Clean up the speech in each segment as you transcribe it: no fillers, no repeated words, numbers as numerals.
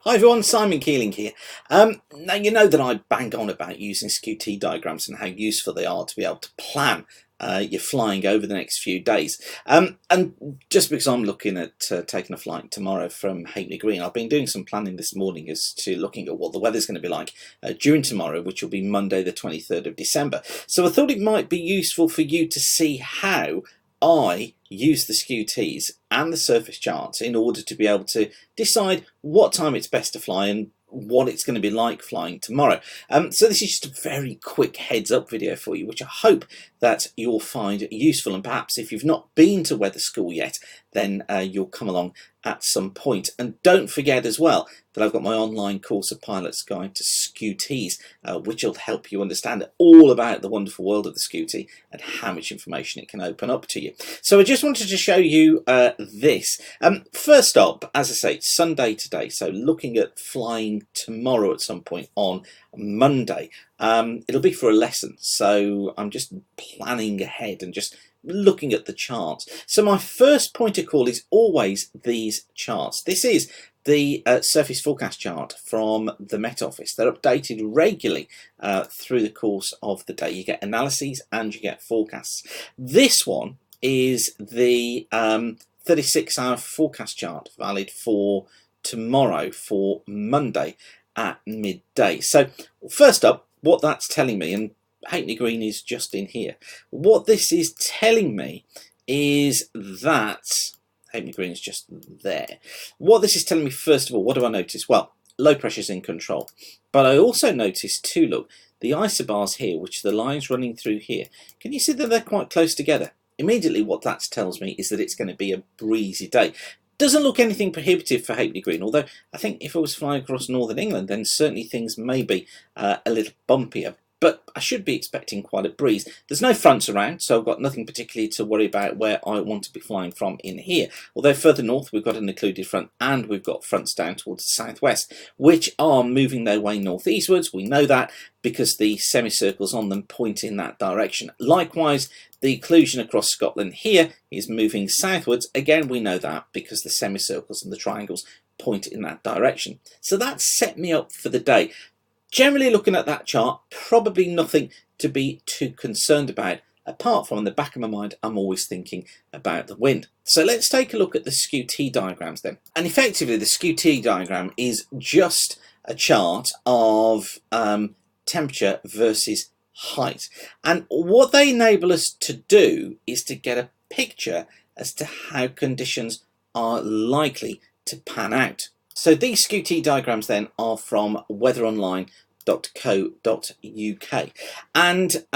Hi everyone, Simon Keeling here. Now you know that I bang on about using SKU-T diagrams and how useful they are to be able to plan your flying over the next few days. And just because I'm looking at taking a flight tomorrow from Hapeley Green, I've been doing some planning this morning as to looking at what the weather's going to be like during tomorrow, which will be Monday the 23rd of December. So I thought it might be useful for you to see how I use the SKU-Ts and the surface charts in order to be able to decide what time it's best to fly and what it's going to be like flying tomorrow. So this is just a very quick heads up video for you, which I hope that you'll find useful, and perhaps if you've not been to weather school yet, then you'll come along at some point. And don't forget as well that I've got my online course, A Pilot's Guide to SKU-Ts, which will help you understand all about the wonderful world of the SKU-T and how much information it can open up to you. So I just wanted to show you this. First up, as I say, it's Sunday today, so looking at flying tomorrow at some point on Monday. It'll be for a lesson, so I'm just planning ahead and just looking at the charts. So my first point of call is always these charts. This is the surface forecast chart from the Met Office. They're updated regularly through the course of the day. You get analyses and you get forecasts. This one is the 36-hour forecast chart, valid for tomorrow, for Monday at midday. So first up, what that's telling me, and Hapeley Green is just in here, what this is telling me is that Hapeley Green is just there. What this is telling me, first of all, what do I notice? Well, low pressure's in control, but I also notice too, look, the isobars here, which are the lines running through here, can you see that they're quite close together? Immediately what that tells me is that it's going to be a breezy day. Doesn't look anything prohibitive for Hapeley Green, although I think if I was flying across northern England, then certainly things may be a little bumpier. But I should be expecting quite a breeze. There's no fronts around, so I've got nothing particularly to worry about where I want to be flying from in here. Although further north we've got an occluded front and we've got fronts down towards the southwest, which are moving their way northeastwards. We know that because the semicircles on them point in that direction. Likewise, the occlusion across Scotland here is moving southwards. Again, we know that because the semicircles and the triangles point in that direction. So that set me up for the day. Generally looking at that chart, probably nothing to be too concerned about, apart from in the back of my mind, I'm always thinking about the wind. So let's take a look at the SKU-T diagrams then. And effectively, the SKU-T diagram is just a chart of temperature versus height. And what they enable us to do is to get a picture as to how conditions are likely to pan out. So these SKU-T diagrams then are from weatheronline.co.uk, and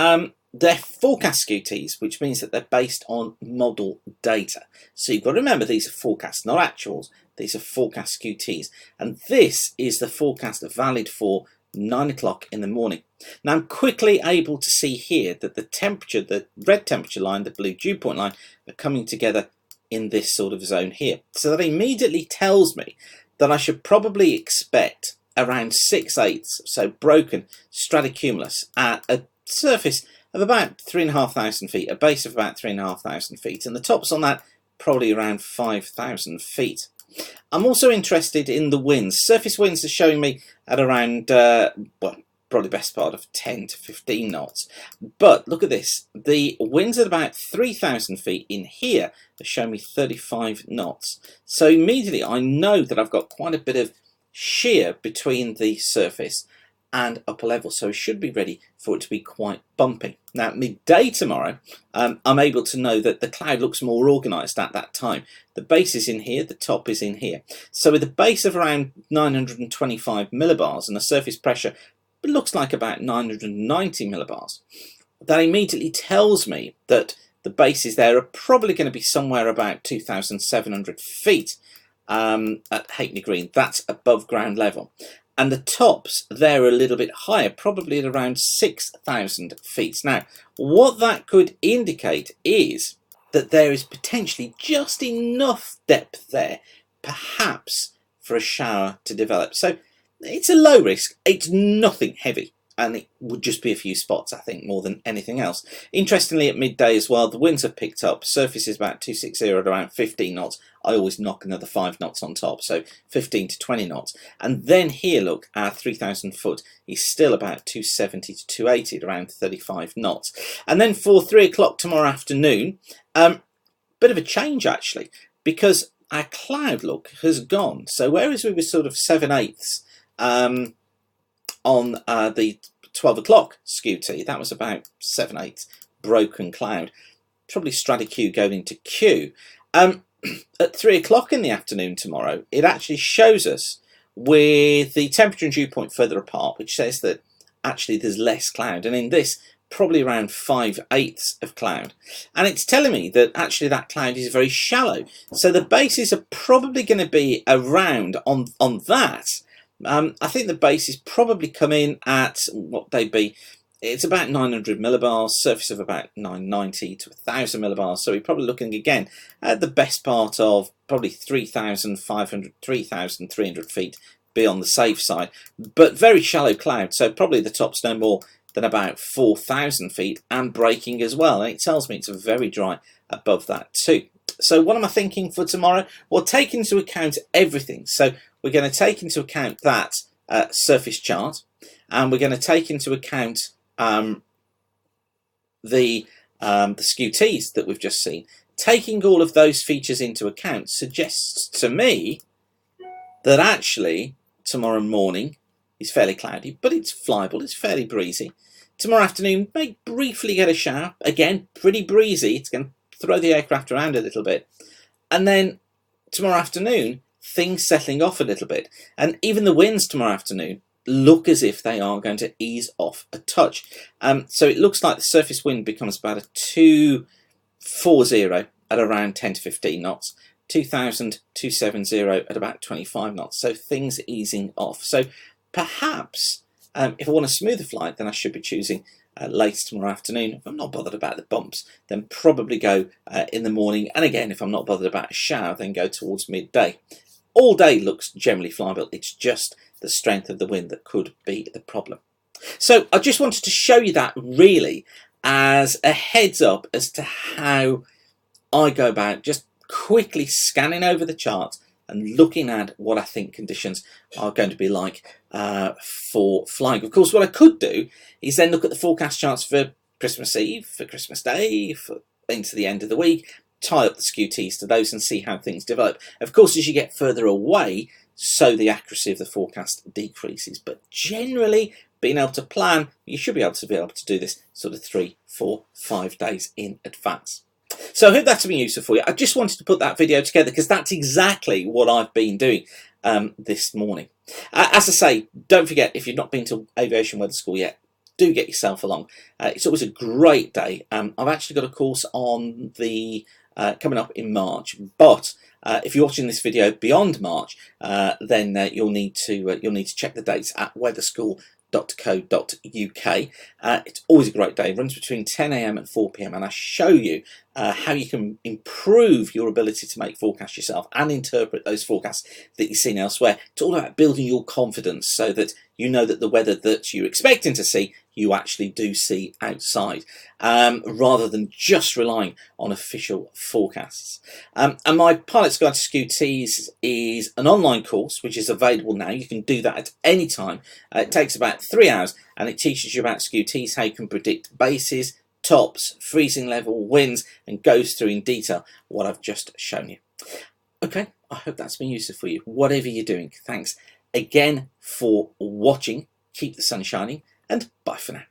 they're forecast SKU-Ts, which means that they're based on model data. So you've got to remember these are forecasts, not actuals. These are forecast SKU-Ts, and this is the forecast valid for 9 o'clock in the morning. Now I'm quickly able to see here that the temperature, the red temperature line, the blue dew point line, are coming together in this sort of zone here. So that immediately tells me that I should probably expect around 6/8, so broken stratocumulus at a surface of about 3,500 feet, a base of about 3,500 feet, and the tops on that probably around 5,000 feet. I'm also interested in the winds. Surface winds are showing me at around, well, probably best part of 10 to 15 knots. But look at this. The winds at about 3,000 feet in here are showing me 35 knots. So immediately I know that I've got quite a bit of shear between the surface and upper level, so I should be ready for it to be quite bumpy. Now midday tomorrow, I'm able to know that the cloud looks more organised at that time. The base is in here, the top is in here. So with a base of around 925 millibars and a surface pressure it looks like about 990 millibars, that immediately tells me that the bases there are probably going to be somewhere about 2,700 feet at Hapeley Green. That's above ground level. And the tops there are a little bit higher, probably at around 6,000 feet. Now, what that could indicate is that there is potentially just enough depth there, perhaps, for a shower to develop. So it's a low risk, it's nothing heavy. and it would just be a few spots, I think, more than anything else. Interestingly, at midday as well, the winds have picked up. Surface is about 260 at around 15 knots. I always knock another 5 knots on top, so 15 to 20 knots. And then here, look, our 3,000 foot is still about 270 to 280 at around 35 knots. And then for 3 o'clock tomorrow afternoon, bit of a change actually, because our cloud look has gone. So whereas we were sort of 7/8 on the 12 o'clock skew-T, that was about 7/8 broken cloud, probably strata Q going into Q. At 3 o'clock in the afternoon tomorrow, it actually shows us with the temperature and dew point further apart, which says that actually there's less cloud, and in this probably around 5/8 of cloud, and it's telling me that actually that cloud is very shallow, so the bases are probably going to be around on that. I think the bases probably come in at what they'd be. It's about 900 millibars, surface of about 990 to 1000 millibars, so we're probably looking again at the best part of probably 3,500, 3,300 feet, be on the safe side, but very shallow cloud, so probably the top's no more than about 4,000 feet and breaking as well, and it tells me it's very dry above that too. So what am I thinking for tomorrow? Well, take into account everything. So we're going to take into account that surface chart, and we're going to take into account the skew-Ts that we've just seen. Taking all of those features into account suggests to me that actually tomorrow morning is fairly cloudy, but it's flyable, it's fairly breezy. Tomorrow afternoon may briefly get a shower, again pretty breezy, it's going to throw the aircraft around a little bit. And then tomorrow afternoon, things settling off a little bit, and even the winds tomorrow afternoon look as if they are going to ease off a touch. So it looks like the surface wind becomes about a 240 at around 10 to 15 knots, 2,000, 270 at about 25 knots, so things easing off. So perhaps if I want a smoother flight, then I should be choosing late tomorrow afternoon. If I'm not bothered about the bumps, then probably go in the morning, and again if I'm not bothered about a shower, then go towards midday. All day looks generally flyable, it's just the strength of the wind that could be the problem. So I just wanted to show you that really as a heads up as to how I go about just quickly scanning over the charts and looking at what I think conditions are going to be like for flying. Of course, what I could do is then look at the forecast charts for Christmas Eve, for Christmas Day, for into the end of the week, tie up the skew-Ts to those and see how things develop. Of course, as you get further away, so the accuracy of the forecast decreases. But generally, being able to plan, you should be able to do this sort of 3, 4, 5 days in advance. So I hope that's been useful for you. I just wanted to put that video together because that's exactly what I've been doing this morning. As I say, don't forget, if you've not been to Aviation Weather School yet, do get yourself along. It's always a great day. I've actually got a course on the coming up in March, but if you're watching this video beyond March, then you'll need to check the dates at weatherschool.co.uk. It's always a great day. It runs between 10 AM and 4 PM, and I show you how you can improve your ability to make forecasts yourself and interpret those forecasts that you've seen elsewhere. It's all about building your confidence so that you know that the weather that you're expecting to see, you actually do see outside, rather than just relying on official forecasts. And my Pilot's Guide to Skew-Ts is an online course which is available now. You can do that at any time. It takes about 3 hours, and it teaches you about Skew-Ts, how you can predict bases, tops, freezing level, winds, and goes through in detail what I've just shown you. Okay, I hope that's been useful for you, whatever you're doing. Thanks again for watching. Keep the sun shining, and bye for now.